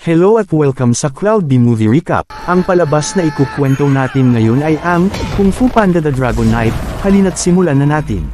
Hello at welcome sa Cloud B Movie Recap. Ang palabas na ikukwento natin ngayon ay ang Kung Fu Panda The Dragon Knight. Halina't simulan na natin.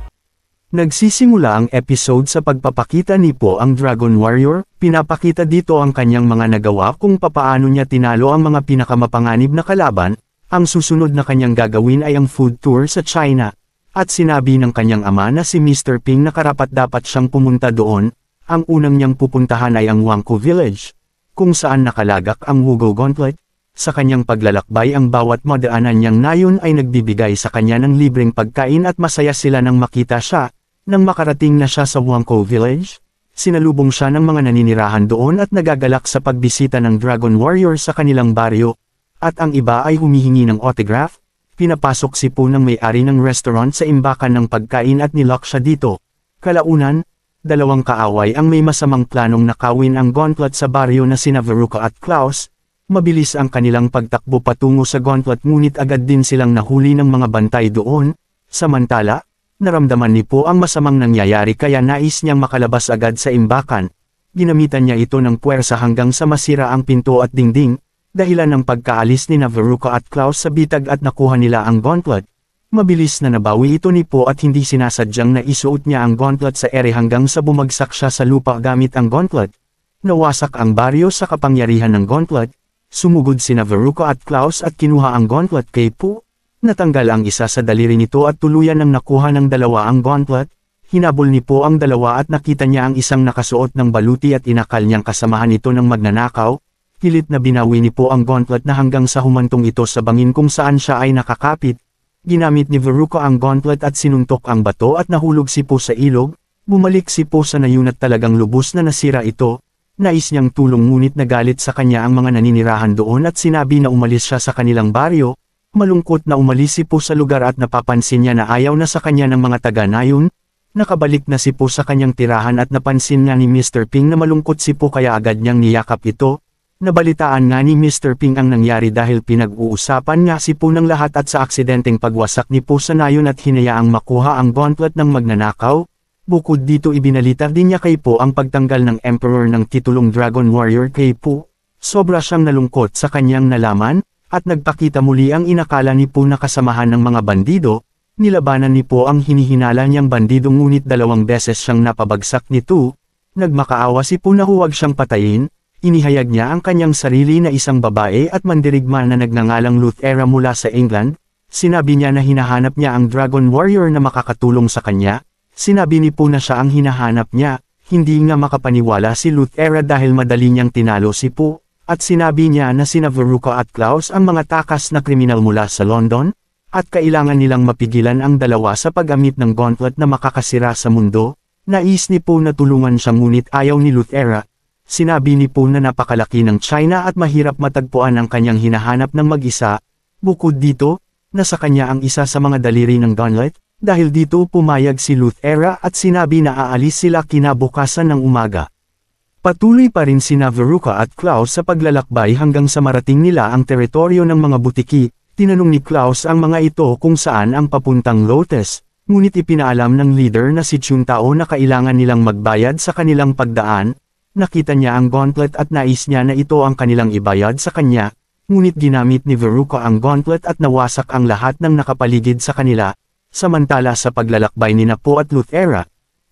Nagsisimula ang episode sa pagpapakita ni Po ang Dragon Warrior. Pinapakita dito ang kanyang mga nagawa kung papaano niya tinalo ang mga pinakamapanganib na kalaban. Ang susunod na kanyang gagawin ay ang food tour sa China. At sinabi ng kanyang ama na si Mr. Ping na karapat-dapat siyang pumunta doon. Ang unang niyang pupuntahan ay ang Wangko Village, kung saan nakalagak ang Wugou Gauntlet. Sa kanyang paglalakbay ang bawat madaanan niyang nayon ay nagbibigay sa kanya ng libreng pagkain at masaya sila nang makita siya. Nang makarating na siya sa Wangko Village, sinalubong siya ng mga naninirahan doon at nagagalak sa pagbisita ng Dragon Warrior sa kanilang baryo. At ang iba ay humihingi ng autograph. Pinapasok si Po ng may-ari ng restaurant sa imbakan ng pagkain at nilock siya dito. Kalaunan, dalawang kaaway ang may masamang planong nakawin ang gauntlet sa baryo na sina Veruca at Klaus. Mabilis ang kanilang pagtakbo patungo sa gauntlet ngunit agad din silang nahuli ng mga bantay doon. Samantala, naramdaman ni Po ang masamang nangyayari kaya nais niyang makalabas agad sa imbakan. Ginamitan niya ito ng puwersa hanggang sa masira ang pinto at dingding, dahilan ng pagkaalis ni Veruca at Klaus sa bitag at nakuha nila ang gauntlet. Mabilis na nabawi ito ni Po at hindi sinasadyang na isuot niya ang gauntlet sa ere hanggang sa bumagsak siya sa lupa gamit ang gauntlet. Nawasak ang baryo sa kapangyarihan ng gauntlet. Sumugod sina Veruca at Klaus at kinuha ang gauntlet kay Po. Natanggal ang isa sa daliri nito at tuluyan nang nakuha ng dalawa ang gauntlet. Hinabol ni Po ang dalawa at nakita niya ang isang nakasuot ng baluti at inakal niyang kasamahan ito ng magnanakaw. Pilit na binawi ni Po ang gauntlet na hanggang sa humantong ito sa bangin kung saan siya ay nakakapit. Ginamit ni Veruca ang gauntlet at sinuntok ang bato at nahulog si Po sa ilog. Bumalik si Po sa nayon at talagang lubos na nasira ito. Nais niyang tulong ngunit nagalit sa kanya ang mga naninirahan doon at sinabi na umalis siya sa kanilang baryo. Malungkot na umalis si Po sa lugar at napapansin niya na ayaw na sa kanya ng mga taga-nayon. Nakabalik na si Po sa kanyang tirahan at napansin nga ni Mr. Ping na malungkot si Po kaya agad niyang niyakap ito. Nabalitaan nga ni Mr. Ping ang nangyari dahil pinag-uusapan nga si Po ng lahat at sa aksidenteng pagwasak ni Po sa nayon at hinayaang makuha ang gauntlet ng magnanakaw. Bukod dito ibinalita din niya kay Po ang pagtanggal ng Emperor ng titulong Dragon Warrior kay Po. Sobra siyang nalungkot sa kanyang nalaman, at nagpakita muli ang inakala ni Po na kasamahan ng mga bandido. Nilabanan ni Po ang hinihinala niyang bandido ngunit 2 beses siyang napabagsak nito. Nagmakaawa si Po na huwag siyang patayin. Inihayag niya ang kanyang sarili na isang babae at mandirigma na nagngangalang Luthera mula sa England. Sinabi niya na hinahanap niya ang Dragon Warrior na makakatulong sa kanya. Sinabi ni Po na siya ang hinahanap niya. Hindi nga makapaniwala si Luthera dahil madali niyang tinalo si Po. At sinabi niya na sina Veruca at Klaus ang mga takas na kriminal mula sa London. At kailangan nilang mapigilan ang dalawa sa pag-gamit ng gauntlet na makakasira sa mundo. Nais ni Po na tulungan siya ngunit ayaw ni Luthera. Sinabi ni Po na napakalaki ng China at mahirap matagpuan ang kanyang hinahanap ng mag-isa. Bukod dito, nasa kanya ang isa sa mga daliri ng gauntlet. Dahil dito pumayag si Luthera at sinabi na aalis sila kinabukasan ng umaga. Patuloy pa rin sina Veruca at Klaus sa paglalakbay hanggang sa marating nila ang teritoryo ng mga butiki. Tinanong ni Klaus ang mga ito kung saan ang papuntang Lotus. Ngunit ipinaalam ng leader na si Chuntao na kailangan nilang magbayad sa kanilang pagdaan. Nakita niya ang gauntlet at nais niya na ito ang kanilang ibayad sa kanya, ngunit ginamit ni Veruca ang gauntlet at nawasak ang lahat ng nakapaligid sa kanila. Samantala sa paglalakbay ni Po at Luthera,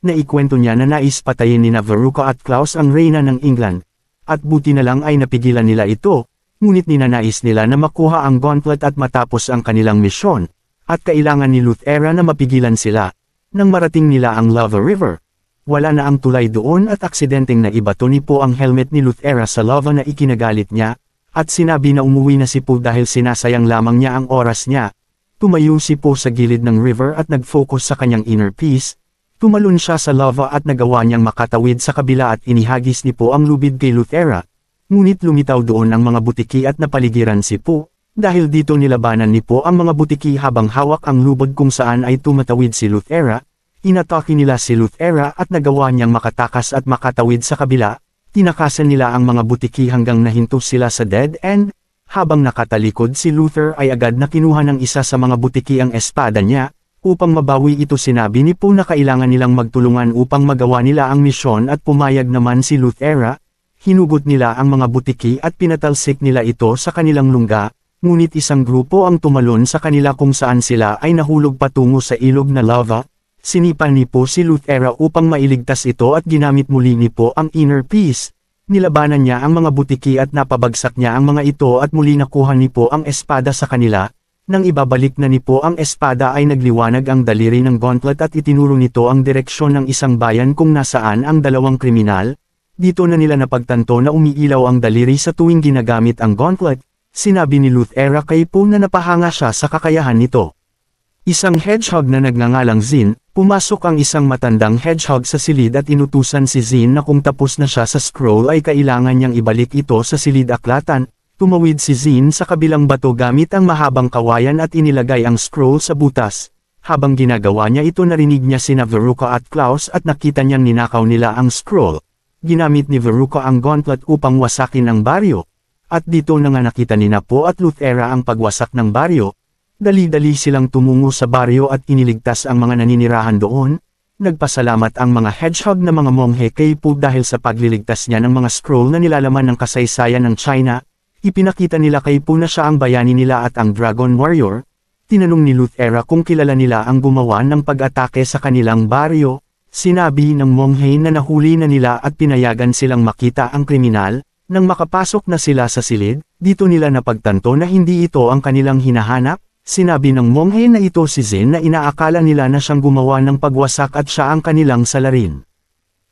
naikwento niya na nais patayin ni Veruca at Klaus ang reyna ng England. At buti na lang ay napigilan nila ito, ngunit ninanais nila na makuha ang gauntlet at matapos ang kanilang misyon. At kailangan ni Luthera na mapigilan sila. Nang marating nila ang Lava River, wala na ang tulay doon at aksidenteng naibato ni Po ang helmet ni Luthera sa lava na ikinagalit niya, at sinabi na umuwi na si Po dahil sinasayang lamang niya ang oras niya. Tumayo si Po sa gilid ng river at nag-focus sa kanyang inner peace. Tumalon siya sa lava at nagawa niyang makatawid sa kabila at inihagis ni Po ang lubid kay Luthera. Ngunit lumitaw doon ang mga butiki at napaligiran si Po. Dahil dito nilabanan ni Po ang mga butiki habang hawak ang lubod kung saan ay tumatawid si Luthera. Inatake nila si Luthera at nagawa niyang makatakas at makatawid sa kabila. Tinakasan nila ang mga butiki hanggang nahinto sila sa dead end. Habang nakatalikod si Luther ay agad na kinuha ng isa sa mga butiki ang espada niya. Upang mabawi ito sinabi ni Po na kailangan nilang magtulungan upang magawa nila ang misyon at pumayag naman si Luthera. hinugot nila ang mga butiki at pinatalsik nila ito sa kanilang lungga, ngunit isang grupo ang tumalon sa kanila kung saan sila ay nahulog patungo sa ilog na lava. Sinipan ni Po si Luthera upang mailigtas ito at ginamit muli ni Po ang inner peace. Nilabanan niya ang mga butiki at napabagsak niya ang mga ito at muli nakuha ni Po ang espada sa kanila. Nang ibabalik na ni Po ang espada ay nagliwanag ang daliri ng Gauntlet at itinuro nito ang direksyon ng isang bayan kung nasaan ang dalawang kriminal. Dito na nila napagtanto na umiilaw ang daliri sa tuwing ginagamit ang Gauntlet. Sinabi ni Luthera kay Po na napahanga siya sa kakayahan nito. Isang hedgehog na nagngangalang Zin, pumasok ang isang matandang hedgehog sa silid at inutusan si Zin na kung tapos na siya sa scroll ay kailangan niyang ibalik ito sa silid aklatan. Tumawid si Zin sa kabilang bato gamit ang mahabang kawayan at inilagay ang scroll sa butas. Habang ginagawa niya ito narinig niya sina Veruca at Klaus at nakita niyang ninakaw nila ang scroll. Ginamit ni Veruca ang Gauntlet upang wasakin ang baryo. At dito na nga nakita ni Po at Luthera ang pagwasak ng baryo. Dali-dali silang tumungo sa baryo at iniligtas ang mga naninirahan doon. Nagpasalamat ang mga hedgehog na mga monghe kay Po dahil sa pagliligtas niya ng mga scroll na nilalaman ng kasaysayan ng China. Ipinakita nila kay Po na siya ang bayani nila at ang Dragon Warrior. Tinanong ni Luthera kung kilala nila ang gumawa ng pag-atake sa kanilang baryo. Sinabi ng monghe na nahuli na nila at pinayagan silang makita ang kriminal. Nang makapasok na sila sa silid, dito nila napagtanto na hindi ito ang kanilang hinahanap. Sinabi ng monghe na ito si Zin na inaakala nila na siyang gumawa ng pagwasak at siya ang kanilang salarin.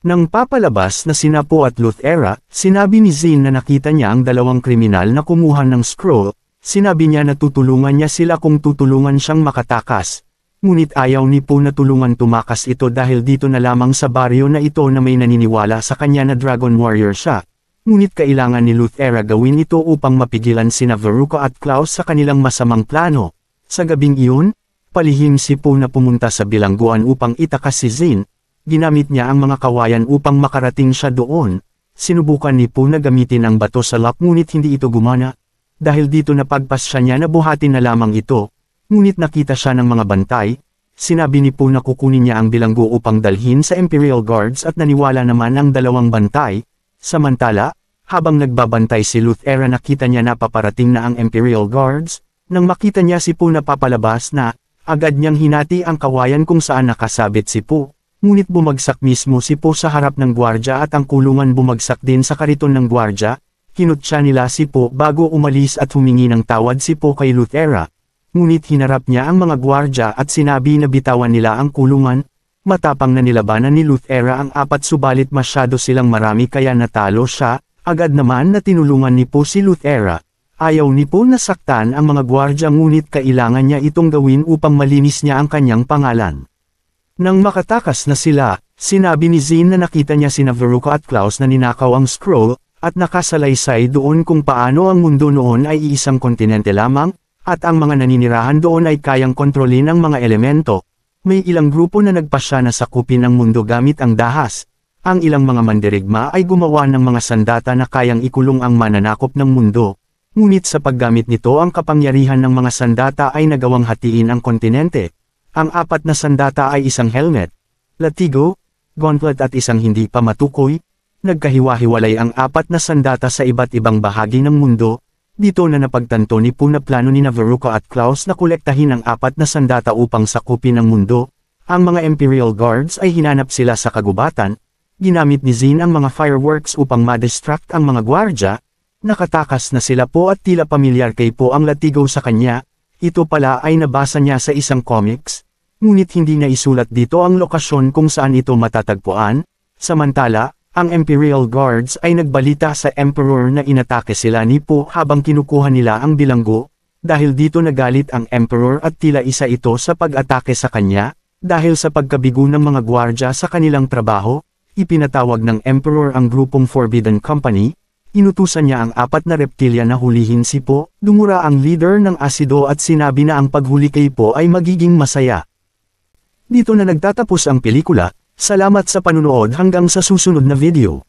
Nang papalabas na sina Po at Luthera, sinabi ni Zin na nakita niya ang dalawang kriminal na kumuha ng scroll. Sinabi niya na tutulungan niya sila kung tutulungan siyang makatakas. Ngunit ayaw ni Po na tulungan tumakas ito dahil dito na lamang sa baryo na ito na may naniniwala sa kanya na Dragon Warrior siya. Ngunit kailangan ni Luthera gawin ito upang mapigilan sina Veruca at Klaus sa kanilang masamang plano. Sa gabing iyon, palihim si Po na pumunta sa bilangguan upang itakas si Zin. Ginamit niya ang mga kawayan upang makarating siya doon. Sinubukan ni Po na gamitin ang bato sa lock ngunit hindi ito gumana. Dahil dito napagpasya niya na buhatin na lamang ito. Ngunit nakita siya ng mga bantay. Sinabi ni Po na kukunin niya ang bilanggo upang dalhin sa Imperial Guards at naniwala naman ang dalawang bantay. Samantala, habang nagbabantay si Luthera nakita niya na paparating na ang Imperial Guards. Nang makita niya si Po na papalabas na, agad niyang hinati ang kawayan kung saan nakasabit si Po. Ngunit bumagsak mismo si Po sa harap ng gwardya at ang kulungan bumagsak din sa kariton ng gwardya. Kinutya nila si Po bago umalis at humingi ng tawad si Po kay Luthera. Ngunit hinarap niya ang mga gwardya at sinabi na bitawan nila ang kulungan. Matapang na nilabanan ni Luthera ang 4 subalit masyado silang marami kaya natalo siya. Agad naman na tinulungan ni Po si Luthera. Ayaw ni Po na saktan ang mga gwardya ngunit kailangan niya itong gawin upang malinis niya ang kanyang pangalan. Nang makatakas na sila, sinabi ni Zin na nakita niya sina Veruca at Klaus na ninakaw ang scroll, at nakasalaysay doon kung paano ang mundo noon ay iisang kontinente lamang, at ang mga naninirahan doon ay kayang kontrolin ang mga elemento. May ilang grupo na nagpasya na sakupin ang mundo gamit ang dahas. Ang ilang mga mandirigma ay gumawa ng mga sandata na kayang ikulong ang mananakop ng mundo. Ngunit sa paggamit nito ang kapangyarihan ng mga sandata ay nagawang hatiin ang kontinente. Ang 4 na sandata ay isang helmet, latigo, gauntlet at isang hindi pa matukoy. Nagkahiwa-hiwalay ang 4 na sandata sa iba't ibang bahagi ng mundo. Dito na napagtanto ni Po na plano ni Veruca at Klaus na kolektahin ang 4 na sandata upang sakupin ang mundo. Ang mga Imperial Guards ay hinanap sila sa kagubatan. Ginamit ni Zin ang mga fireworks upang ma-distract ang mga gwardya. Nakatakas na sila Po at tila pamilyar kay Po ang latigo sa kanya. Ito pala ay nabasa niya sa isang comics. Ngunit hindi na isulat dito ang lokasyon kung saan ito matatagpuan. Samantala, ang Imperial Guards ay nagbalita sa Emperor na inatake sila ni Po habang kinukuha nila ang bilanggo. Dahil dito nagalit ang Emperor at tila isa ito sa pag-atake sa kanya. Dahil sa pagkabigo ng mga gwardya sa kanilang trabaho, ipinatawag ng Emperor ang grupong Forbidden Company. Inutusan niya ang 4 na reptilya na hulihin si Po, dumura ang leader ng asido at sinabi na ang paghuli kay Po ay magiging masaya. Dito na nagtatapos ang pelikula. Salamat sa panunood hanggang sa susunod na video.